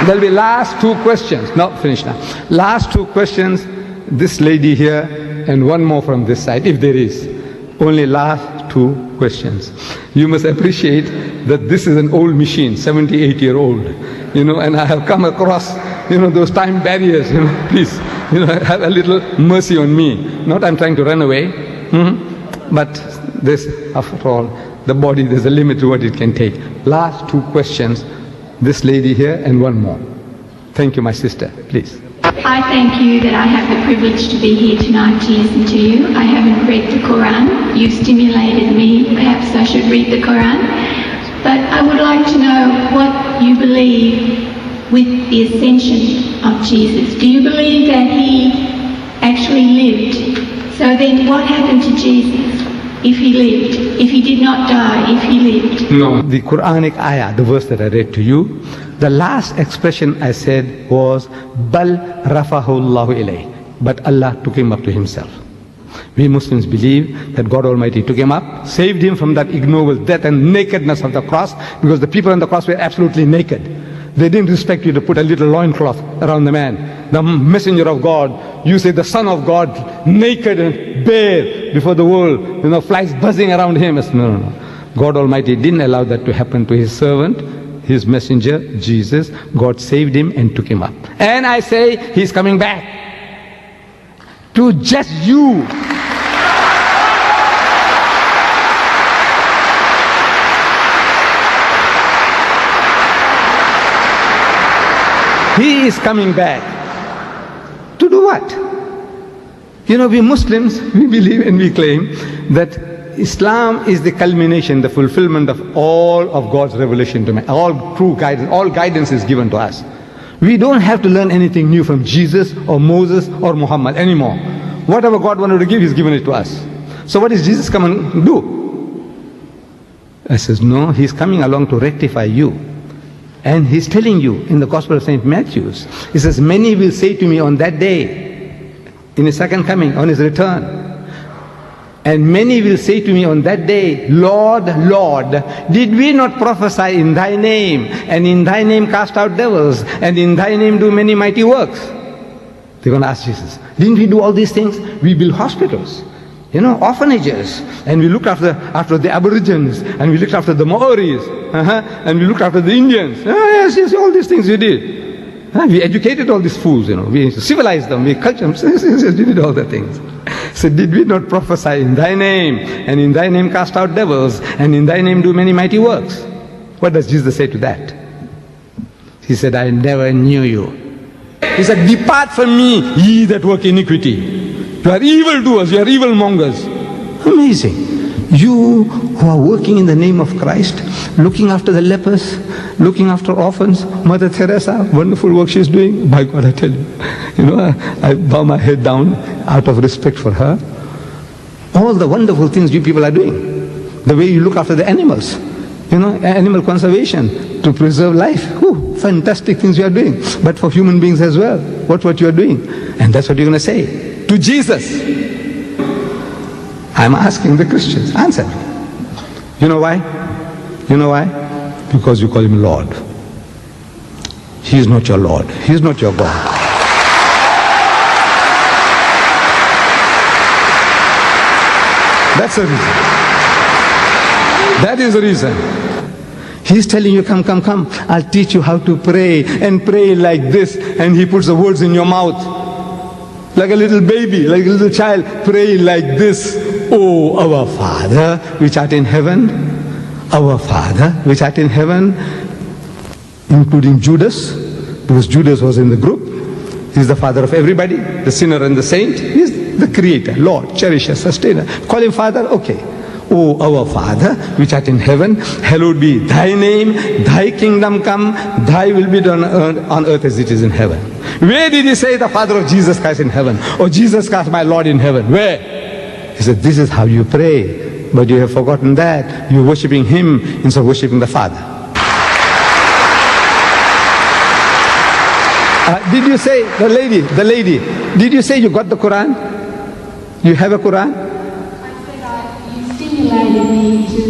There'll be last two questions. No, finish now. Last two questions. This lady here and one more from this side, if there is. Only last two questions. You must appreciate that this is an old machine, 78-year-old. And I have come across, those time barriers. Please, have a little mercy on me. Not I'm trying to run away, but this, after all, the body, there's a limit to what it can take. Last two questions. This lady here and one more. Thank you, my sister. Please. I thank you that I have the privilege to be here tonight to listen to you. I haven't read the Quran. You've stimulated me. Perhaps I should read the Quran. But I would like to know what you believe with the ascension of Jesus. Do you believe that he actually lived? So then what happened to Jesus if he lived? If he did not die, if he lived? No. The Quranic ayah, the verse that I read to you, the last expression I said was, Bal rafahu Allahu ilayh. But Allah took him up to himself. We Muslims believe that God Almighty took him up, saved him from that ignoble death and nakedness of the cross, because the people on the cross were absolutely naked. They didn't respect you to put a little loincloth around the man. The messenger of God, you say the son of God, naked and bare before the world, flies buzzing around him. No. God Almighty didn't allow that to happen to his servant, his messenger, Jesus. God saved him and took him up. And I say, he's coming back to just you. He is coming back. To do what? We Muslims, we believe and we claim that Islam is the culmination, the fulfillment of all of God's revelation to man. All true guidance, all guidance is given to us. We don't have to learn anything new from Jesus or Moses or Muhammad anymore. Whatever God wanted to give, He's given it to us. So what is Jesus coming to do? I says, no, He's coming along to rectify you. And He's telling you in the Gospel of St. Matthew, He says, many will say to me on that day, in His second coming, on His return, and many will say to me on that day, Lord, Lord, did we not prophesy in Thy name, and in Thy name cast out devils, and in Thy name do many mighty works? They're going to ask Jesus, didn't we do all these things? We built hospitals, orphanages, and we looked after the Aborigines, and we looked after the Maoris, and we looked after the Indians. Yes, all these things we did. We educated all these fools, we civilized them, we cultured them, we did all the things. So did we not prophesy in Thy name, and in Thy name cast out devils, and in Thy name do many mighty works? What does Jesus say to that? He said, I never knew you. He said, depart from me, ye that work iniquity. You are evildoers, you are evilmongers. Amazing. You who are working in the name of Christ, looking after the lepers, looking after orphans, Mother Teresa, wonderful work she's doing. My God, I tell you, I bow my head down out of respect for her. All the wonderful things you people are doing. The way you look after the animals, animal conservation to preserve life. Whew, fantastic things you are doing. But for human beings as well, what you are doing. And that's what you're going to say to Jesus. I'm asking the Christians, answer me. You know why? Because you call Him Lord. He is not your Lord. He is not your God. That's the reason. That is the reason. He's telling you, come. I'll teach you how to pray, and pray like this. And He puts the words in your mouth. Like a little baby, like a little child. Pray like this. Oh, our Father, which art in heaven. Our Father, which art in heaven. Including Judas, because Judas was in the group. He's the father of everybody, the sinner and the saint. He's the creator, Lord, cherisher, sustainer. Call Him Father, okay. Oh, our Father, which art in heaven, hallowed be Thy name, Thy kingdom come, Thy will be done on earth as it is in heaven. Where did He say the Father of Jesus Christ in heaven? Or Jesus Christ my Lord in heaven? Where? He said, this is how you pray. But you have forgotten that. You're worshipping Him instead of worshipping the Father. Did you say, the lady, did you say you got the Quran? You have a Quran? I said you stimulated me to